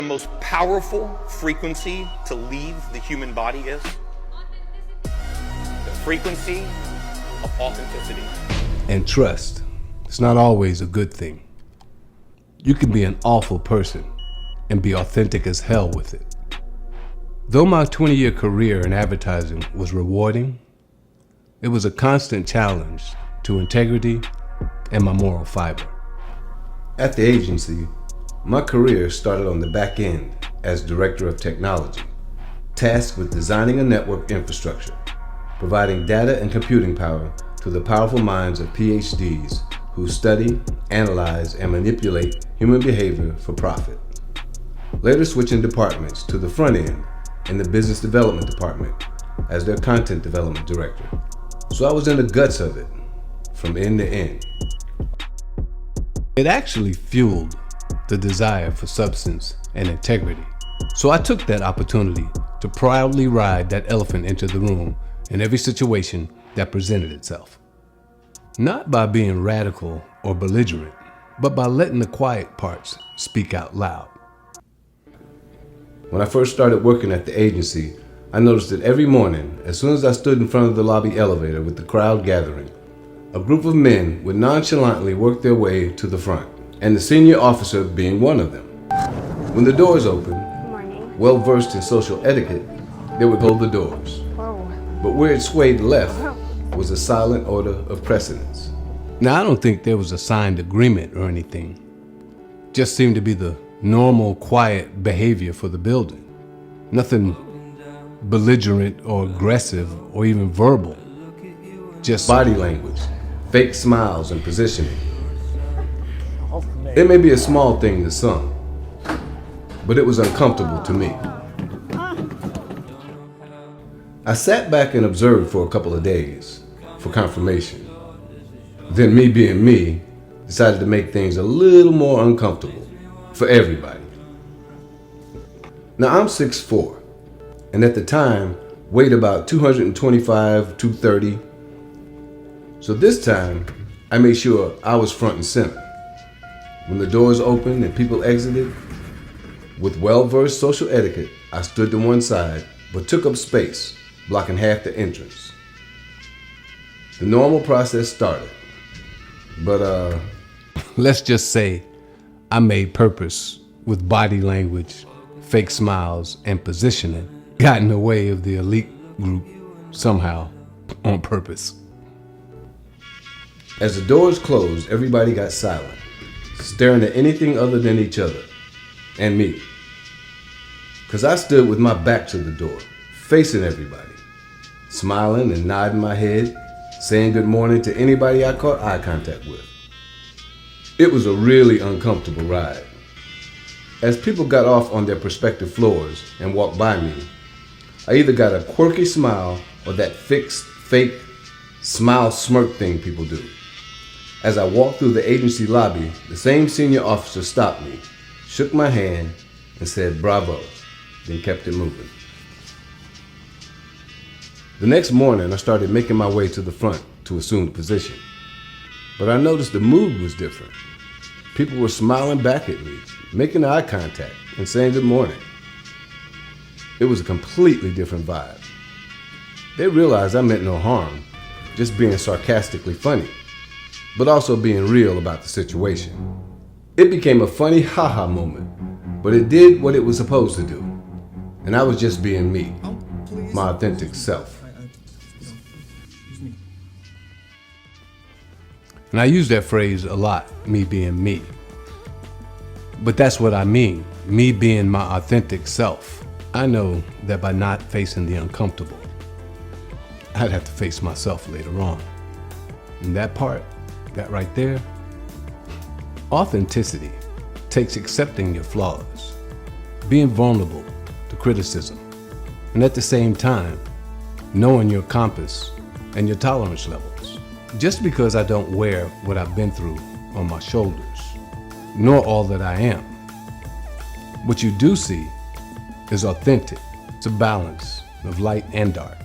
The most powerful frequency to leave the human body is the frequency of authenticity. And trust, it's not always a good thing. You can be an awful person and be authentic as hell with it. Though my 20-year career in advertising was rewarding, it was a constant challenge to integrity and my moral fiber. At the agency, my career started on the back end as Director of Technology, tasked with designing a network infrastructure, providing data and computing power to the powerful minds of PhDs who study, analyze, and manipulate human behavior for profit. Later switching departments to the front end in the business development department as their content development director. So I was in the guts of it, from end to end. It actually fueled the desire for substance and integrity. So I took that opportunity to proudly ride that elephant into the room in every situation that presented itself. Not by being radical or belligerent, but by letting the quiet parts speak out loud. When I first started working at the agency, I noticed that every morning, as soon as I stood in front of the lobby elevator with the crowd gathering, a group of men would nonchalantly work their way to the front, and the senior officer being one of them. When the doors opened, well-versed in social etiquette, they would hold the doors. But where it swayed left was a silent order of precedence. Now, I don't think there was a signed agreement or anything. Just seemed to be the normal, quiet behavior for the building. Nothing belligerent or aggressive or even verbal. Just body language, fake smiles, and positioning. It may be a small thing to some, but it was uncomfortable to me. I sat back and observed for a couple of days for confirmation. Then, me being me, decided to make things a little more uncomfortable for everybody. Now, I'm 6'4", and at the time, weighed about 225, 230. So this time, I made sure I was front and center. When the doors opened and people exited, with well-versed social etiquette, I stood to one side, but took up space, blocking half the entrance. The normal process started, but let's just say I made purpose with body language, fake smiles, and positioning got in the way of the elite group somehow on purpose. As the doors closed, everybody got silent, staring at anything other than each other and me. Because I stood with my back to the door, facing everybody, smiling and nodding my head, saying good morning to anybody I caught eye contact with. It was a really uncomfortable ride. As people got off on their prospective floors and walked by me, I either got a quirky smile or that fixed, fake smile smirk thing people do. As I walked through the agency lobby, the same senior officer stopped me, shook my hand, and said, "Bravo," then kept it moving. The next morning, I started making my way to the front to assume the position. But I noticed the mood was different. People were smiling back at me, making eye contact, and saying good morning. It was a completely different vibe. They realized I meant no harm, just being sarcastically funny, but also being real about the situation. It became a funny haha moment, but it did what it was supposed to do. And I was just being me, my authentic self. And I use that phrase a lot, me being me. But that's what I mean, me being my authentic self. I know that by not facing the uncomfortable, I'd have to face myself later on. And that part, that right there, authenticity takes accepting your flaws, being vulnerable to criticism, and at the same time, knowing your compass and your tolerance levels. Just because I don't wear what I've been through on my shoulders, nor all that I am, what you do see is authentic. It's a balance of light and dark.